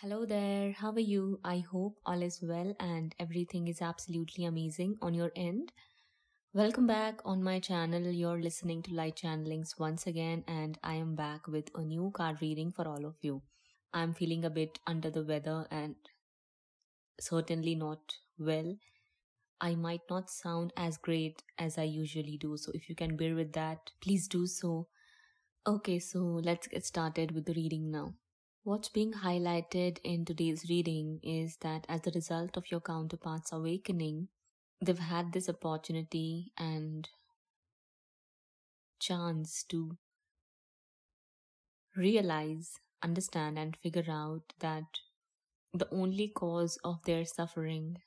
Hello there, how are you? I hope all is well and everything is absolutely amazing on your end. Welcome back on my channel. You're listening to Light Channelings once again, and I am back with a new card reading for all of you. I'm feeling a bit under the weather and certainly not well. I might not sound as great as I usually do, so if you can bear with that, please do so. Okay, so let's get started with the reading now. What's being highlighted in today's reading is that as a result of your counterpart's awakening, they've had this opportunity and chance to realize, understand, and figure out that the only cause of their suffering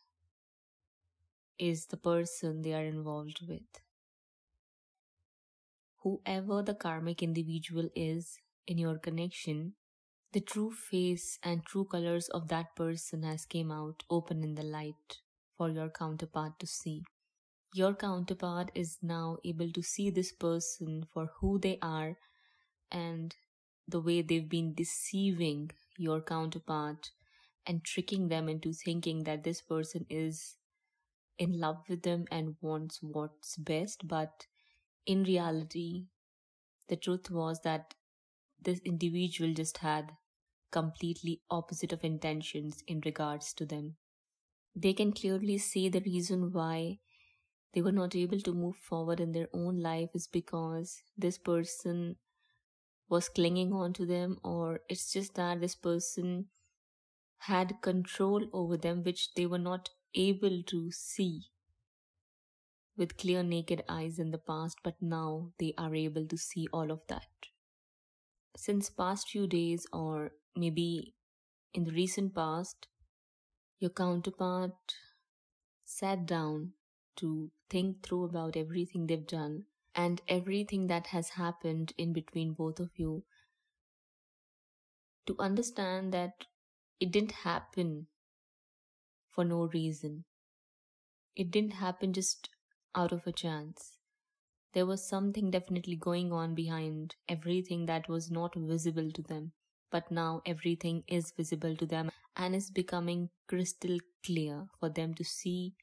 is the person they are involved with. Whoever the karmic individual is in your connection, the true face and true colors of that person has came out open in the light for your counterpart to see. Your counterpart is now able to see this person for who they are and the way they've been deceiving your counterpart and tricking them into thinking that this person is in love with them and wants what's best. But in reality, the truth was that this individual just had completely opposite of intentions in regards to them. They can clearly see the reason why they were not able to move forward in their own life is because this person was clinging on to them, or it's just that this person had control over them which they were not able to see with clear naked eyes in the past, but now they are able to see all of that. Since past few days, or maybe in the recent past, your counterpart sat down to think through about everything they've done and everything that has happened in between both of you, to understand that it didn't happen for no reason. It didn't happen just out of a chance. There was something definitely going on behind everything that was not visible to them. But now everything is visible to them and is becoming crystal clear for them to see,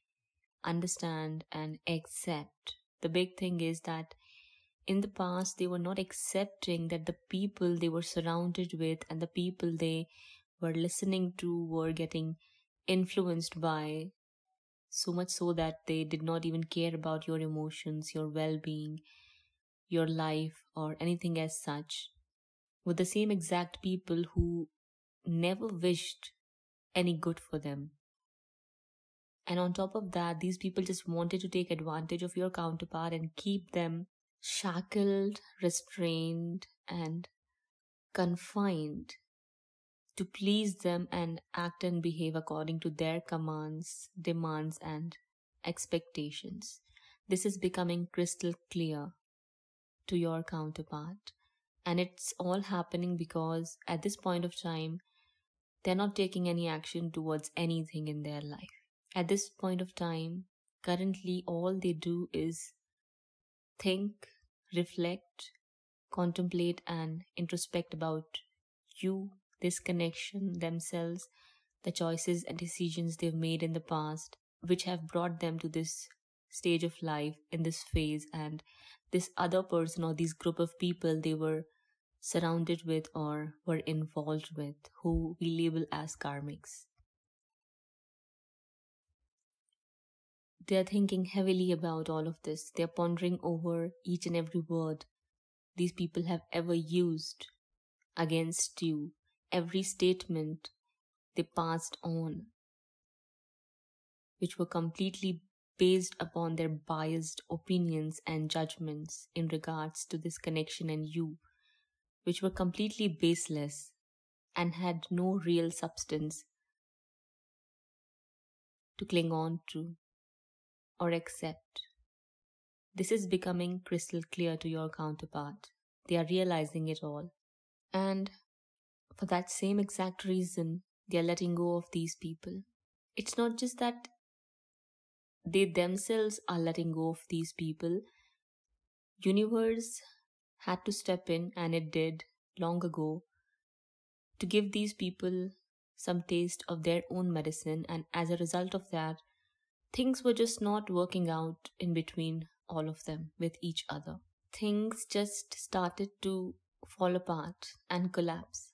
understand, and accept. The big thing is that in the past, they were not accepting that the people they were surrounded with and the people they were listening to were getting influenced by, so much so that they did not even care about your emotions, your well-being, your life, or anything as such, with the same exact people who never wished any good for them. And on top of that, these people just wanted to take advantage of your counterpart and keep them shackled, restrained, and confined to please them and act and behave according to their commands, demands, and expectations. This is becoming crystal clear to your counterpart. And it's all happening because at this point of time, they're not taking any action towards anything in their life. At this point of time, currently all they do is think, reflect, contemplate, and introspect about you, this connection, themselves, the choices and decisions they've made in the past, which have brought them to this stage of life, in this phase, and this other person or this group of people they were surrounded with or were involved with, who we label as karmics. They are thinking heavily about all of this. They are pondering over each and every word these people have ever used against you, every statement they passed on, which were completely based upon their biased opinions and judgments in regards to this connection and you, which were completely baseless and had no real substance to cling on to or accept. This is becoming crystal clear to your counterpart. They are realizing it all. And for that same exact reason, they are letting go of these people. It's not just that they themselves are letting go of these people. Universe had to step in, and it did long ago, to give these people some taste of their own medicine, and as a result of that, things were just not working out in between all of them with each other. Things just started to fall apart and collapse.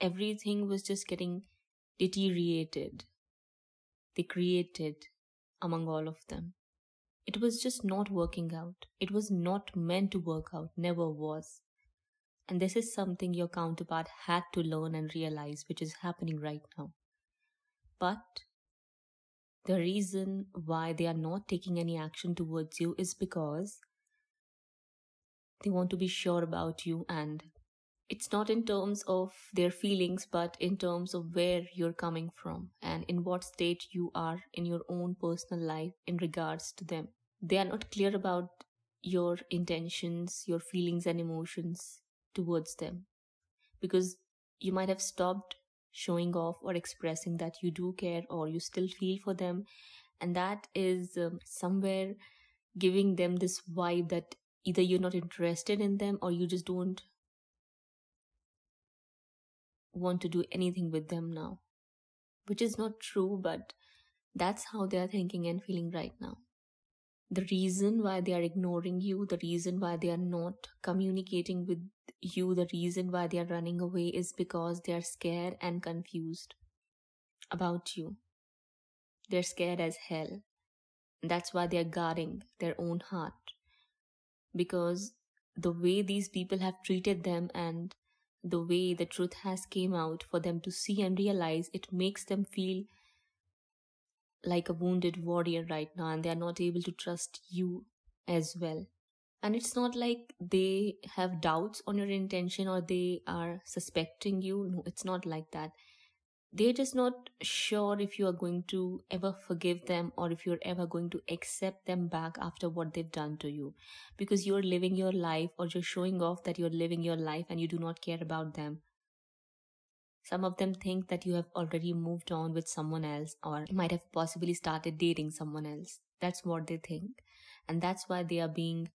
Everything was just getting deteriorated, degraded among all of them. It was just not working out. It was not meant to work out, never was. And this is something your counterpart had to learn and realize, which is happening right now. But the reason why they are not taking any action towards you is because they want to be sure about you, and it's not in terms of their feelings, but in terms of where you're coming from and in what state you are in your own personal life in regards to them. They are not clear about your intentions, your feelings and emotions towards them, because you might have stopped showing off or expressing that you do care or you still feel for them, and that is somewhere giving them this vibe that either you're not interested in them or you just don't want to do anything with them now, which is not true, but that's how they are thinking and feeling right now. The reason why they are ignoring you, the reason why they are not communicating with you, the reason why they are running away is because they are scared and confused about you. They're scared as hell. And that's why they are guarding their own heart, because the way these people have treated them and the way the truth has came out for them to see and realize, it makes them feel like a wounded warrior right now, and they are not able to trust you as well. And it's not like they have doubts on your intention or they are suspecting you. No, it's not like that. They're just not sure if you are going to ever forgive them or if you're ever going to accept them back after what they've done to you, because you're living your life or you're showing off that you're living your life and you do not care about them. Some of them think that you have already moved on with someone else or might have possibly started dating someone else. That's what they think. And that's why they are being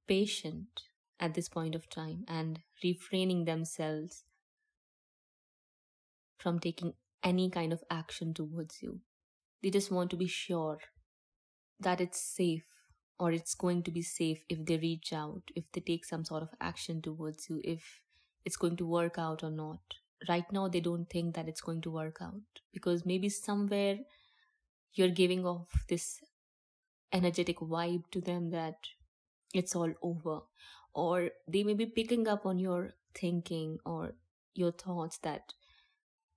patient at this point of time and refraining themselves from taking any kind of action towards you. They just want to be sure that it's safe, or it's going to be safe if they reach out, if they take some sort of action towards you, if it's going to work out or not. Right now, they don't think that it's going to work out because maybe somewhere you're giving off this energetic vibe to them that it's all over, or they may be picking up on your thinking or your thoughts that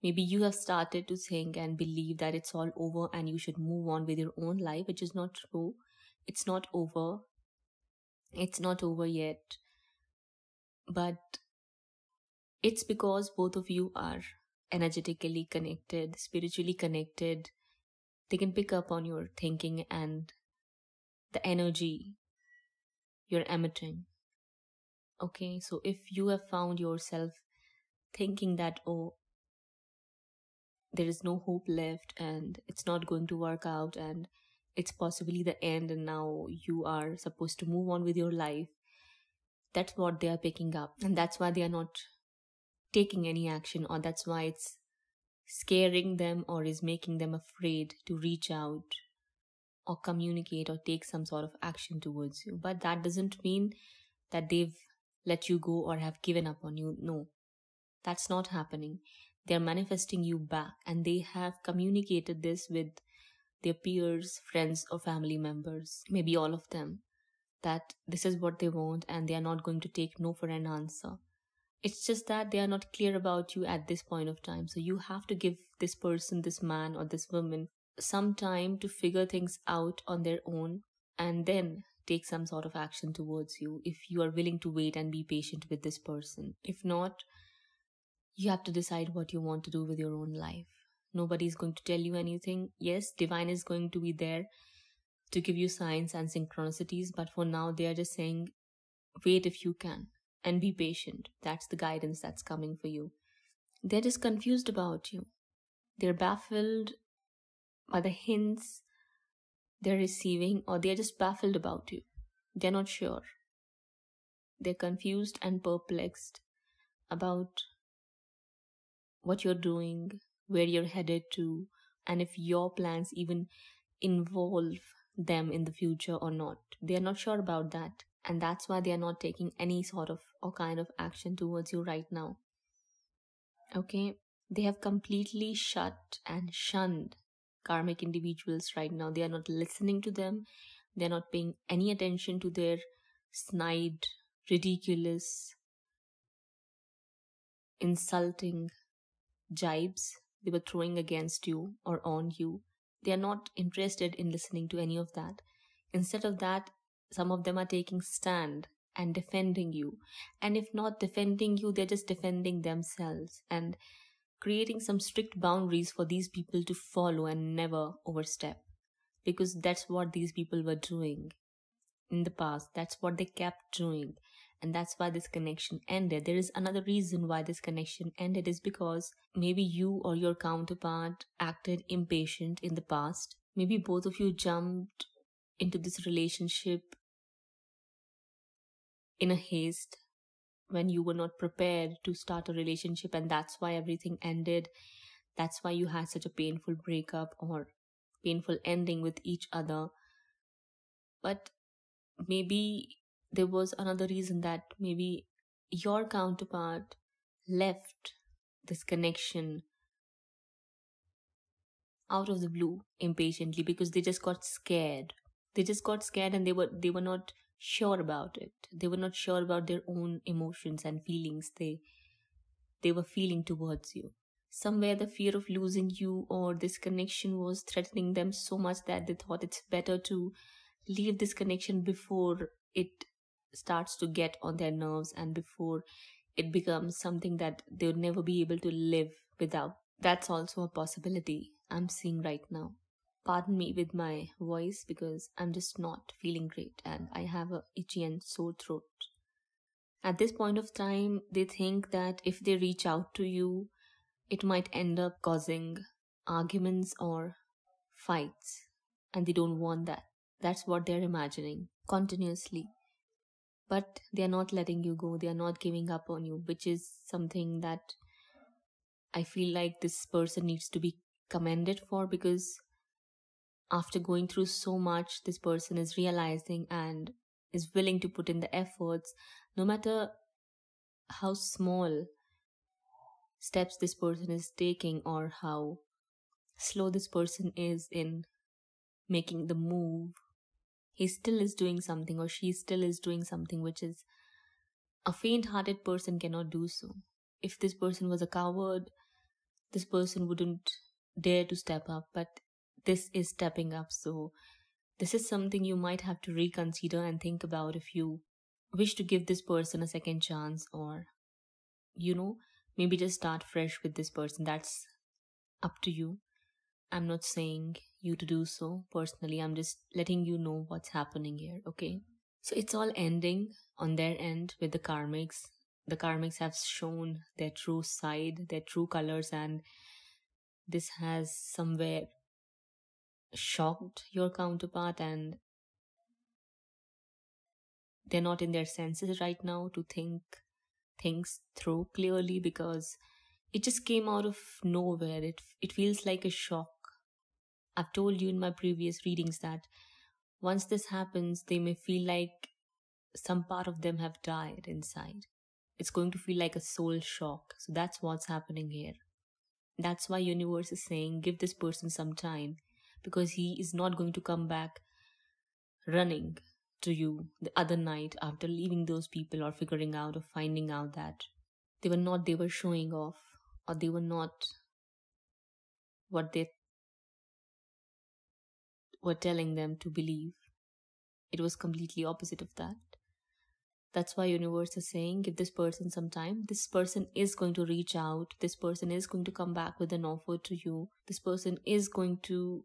maybe you have started to think and believe that it's all over and you should move on with your own life, which is not true. It's not over. It's not over yet. But it's because both of you are energetically connected, spiritually connected. They can pick up on your thinking and the energy you're emitting. Okay, so if you have found yourself thinking that, oh, there is no hope left and it's not going to work out and it's possibly the end and now you are supposed to move on with your life, that's what they are picking up, and that's why they are not taking any action, or that's why it's scaring them or is making them afraid to reach out or communicate or take some sort of action towards you. But that doesn't mean that they've let you go or have given up on you. No, that's not happening. They're manifesting you back, and they have communicated this with their peers, friends or family members, maybe all of them, that this is what they want and they are not going to take no for an answer. It's just that they are not clear about you at this point of time. So you have to give this person, this man or this woman, some time to figure things out on their own and then take some sort of action towards you if you are willing to wait and be patient with this person. If not, you have to decide what you want to do with your own life. Nobody is going to tell you anything. Yes, divine is going to be there to give you signs and synchronicities, but for now they are just saying, wait if you can and be patient. That's the guidance that's coming for you. They're just confused about you. They're baffled by the hints they're receiving, or they're just baffled about you. They're not sure. They're confused and perplexed about what you're doing, where you're headed to, and if your plans even involve them in the future or not. They are not sure about that, and that's why they are not taking any sort of or kind of action towards you right now. Okay, they have completely shut and shunned karmic individuals right now. They are not listening to them. They are not paying any attention to their snide, ridiculous, insulting jibes they were throwing against you or on you. They are not interested in listening to any of that. Instead of that, some of them are taking stand and defending you. And if not defending you, they're just defending themselves and creating some strict boundaries for these people to follow and never overstep. Because that's what these people were doing in the past. That's what they kept doing. And that's why this connection ended. There is another reason why this connection ended, is because maybe you or your counterpart acted impatient in the past. Maybe both of you jumped into this relationship in a haste when you were not prepared to start a relationship, and that's why everything ended. That's why you had such a painful breakup or painful ending with each other. But maybe there was another reason, that maybe your counterpart left this connection out of the blue impatiently because they just got scared. They just got scared, and they were not sure about it. They were not sure about their own emotions and feelings they were feeling towards you. Somewhere the fear of losing you or this connection was threatening them so much that they thought it's better to leave this connection before it starts to get on their nerves and before it becomes something that they would never be able to live without. That's also a possibility I'm seeing right now. Pardon me with my voice because I'm just not feeling great and I have a itchy and sore throat. At this point of time, they think that if they reach out to you, it might end up causing arguments or fights, and they don't want that. That's what they're imagining continuously. But they are not letting you go. They are not giving up on you, which is something that I feel like this person needs to be commended for, because after going through so much, this person is realizing and is willing to put in the efforts, no matter how small steps this person is taking or how slow this person is in making the move. He still is doing something, or she still is doing something, which is a faint-hearted person cannot do so. If this person was a coward, this person wouldn't dare to step up, but this is stepping up. So this is something you might have to reconsider and think about if you wish to give this person a second chance, or maybe just start fresh with this person. That's up to you. I'm not saying you to do so personally. I'm just letting you know what's happening here, okay? So it's all ending on their end with the karmics. The karmics have shown their true side, their true colors, and this has somewhere shocked your counterpart, and they're not in their senses right now to think things through clearly, because it just came out of nowhere. It feels like a shock. I've told you in my previous readings that once this happens, they may feel like some part of them have died inside. It's going to feel like a soul shock. So that's what's happening here. That's why universe is saying give this person some time, because he is not going to come back running to you the other night after leaving those people or figuring out or finding out that they were showing off, or they were not what they were telling them to believe. It was completely opposite of that. That's why universe is saying give this person some time. This person is going to reach out. This person is going to come back with an offer to you. This person is going to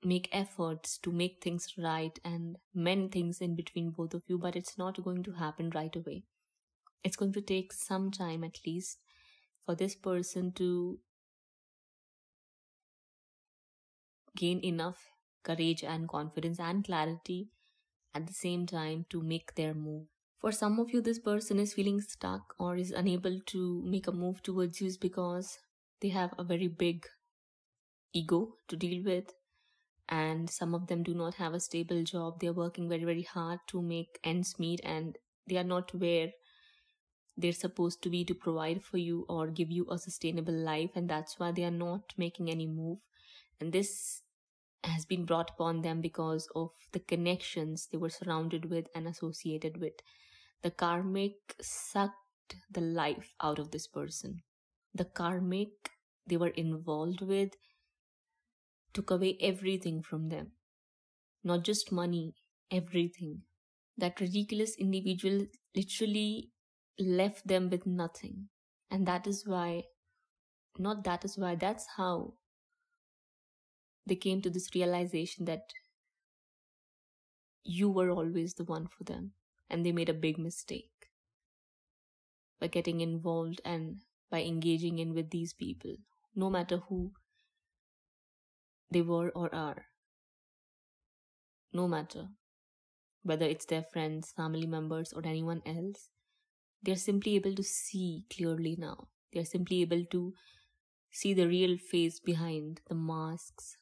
make efforts to make things right and mend things in between both of you, but it's not going to happen right away. It's going to take some time at least for this person to gain enough courage and confidence and clarity at the same time to make their move. For some of you, this person is feeling stuck or is unable to make a move towards you because they have a very big ego to deal with, and some of them do not have a stable job. They're working very, very hard to make ends meet, and they are not where they're supposed to be to provide for you or give you a sustainable life, and that's why they are not making any move. And this has been brought upon them because of the connections they were surrounded with and associated with. The karmic sucked the life out of this person. The karmic they were involved with took away everything from them. Not just money, everything. That ridiculous individual literally left them with nothing. And that's how they came to this realization that you were always the one for them. And they made a big mistake by getting involved and by engaging in with these people, no matter who they were or are. No matter whether it's their friends, family members, or anyone else, they're simply able to see clearly now. They're simply able to see the real face behind the masks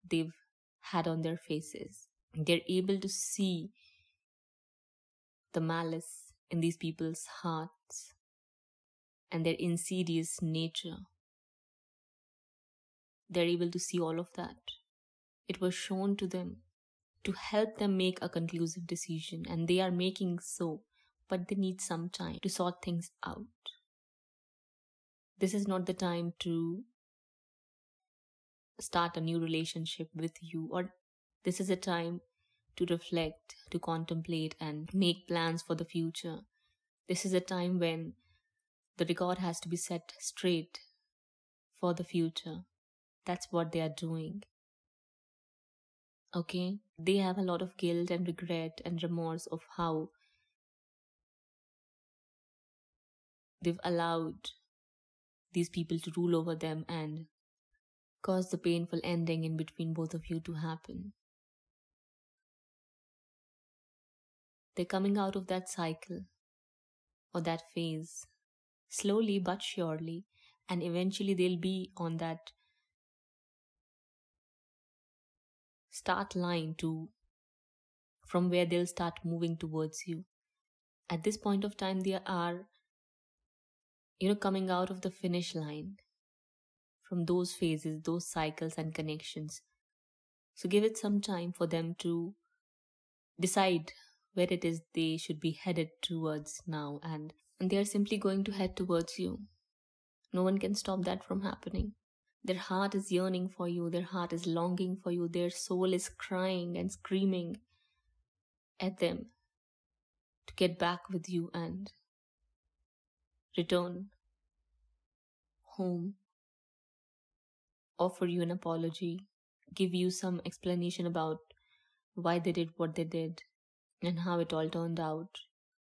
they've had on their faces. They're able to see the malice in these people's hearts and their insidious nature. They're able to see all of that. It was shown to them to help them make a conclusive decision, and they are making so, but they need some time to sort things out. This is not the time to start a new relationship with you, or this is a time to reflect, to contemplate, and make plans for the future. This is a time when the record has to be set straight for the future. That's what they are doing. Okay? They have a lot of guilt and regret and remorse of how they've allowed these people to rule over them and cause the painful ending in between both of you to happen. They're coming out of that cycle or that phase slowly but surely, and eventually they'll be on that start line from where they'll start moving towards you. At this point of time, they are coming out of the finish line from those phases, those cycles and connections. So give it some time for them to decide where it is they should be headed towards now, and they are simply going to head towards you. No one can stop that from happening. Their heart is yearning for you, their heart is longing for you, their soul is crying and screaming at them to get back with you and return home, offer you an apology, give you some explanation about why they did what they did and how it all turned out.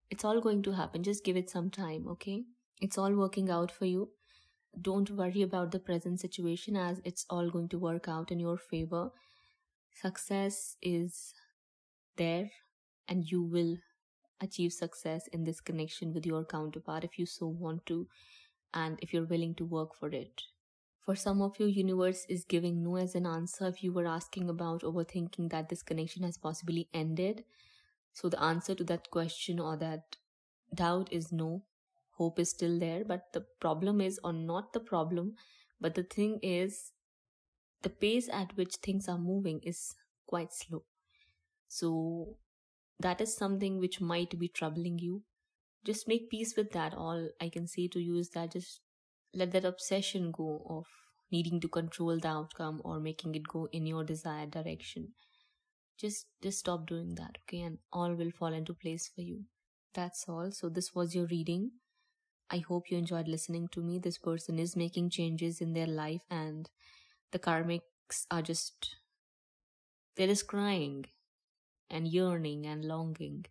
It's all going to happen. Just give it some time, okay? It's all working out for you. Don't worry about the present situation, as it's all going to work out in your favor. Success is there, and you will achieve success in this connection with your counterpart if you so want to, and if you're willing to work for it. For some of you, universe is giving no as an answer. If you were asking about overthinking that this connection has possibly ended, so the answer to that question or that doubt is no. Hope is still there, but the problem is, or not the problem, but the thing is, the pace at which things are moving is quite slow. So that is something which might be troubling you. Just make peace with that. All I can say to you is that just let that obsession go of needing to control the outcome or making it go in your desired direction. Just stop doing that, okay? And all will fall into place for you. That's all. So this was your reading. I hope you enjoyed listening to me. This person is making changes in their life, and the karmics are they're just crying and yearning and longing.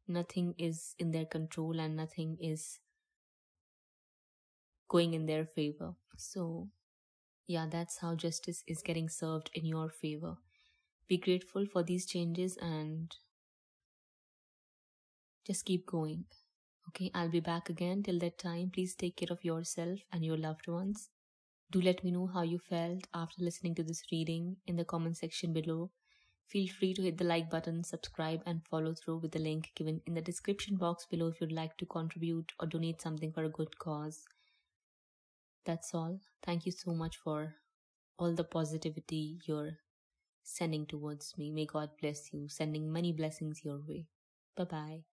Nothing is in their control and nothing is going in their favor. So yeah, that's how justice is getting served in your favor. Be grateful for these changes and just keep going. Okay, I'll be back again. Till that time, please take care of yourself and your loved ones. Do let me know how you felt after listening to this reading in the comment section below. Feel free to hit the like button, subscribe, and follow through with the link given in the description box below if you'd like to contribute or donate something for a good cause. That's all. Thank you so much for all the positivity you're sending towards me. May God bless you, sending many blessings your way. Bye bye.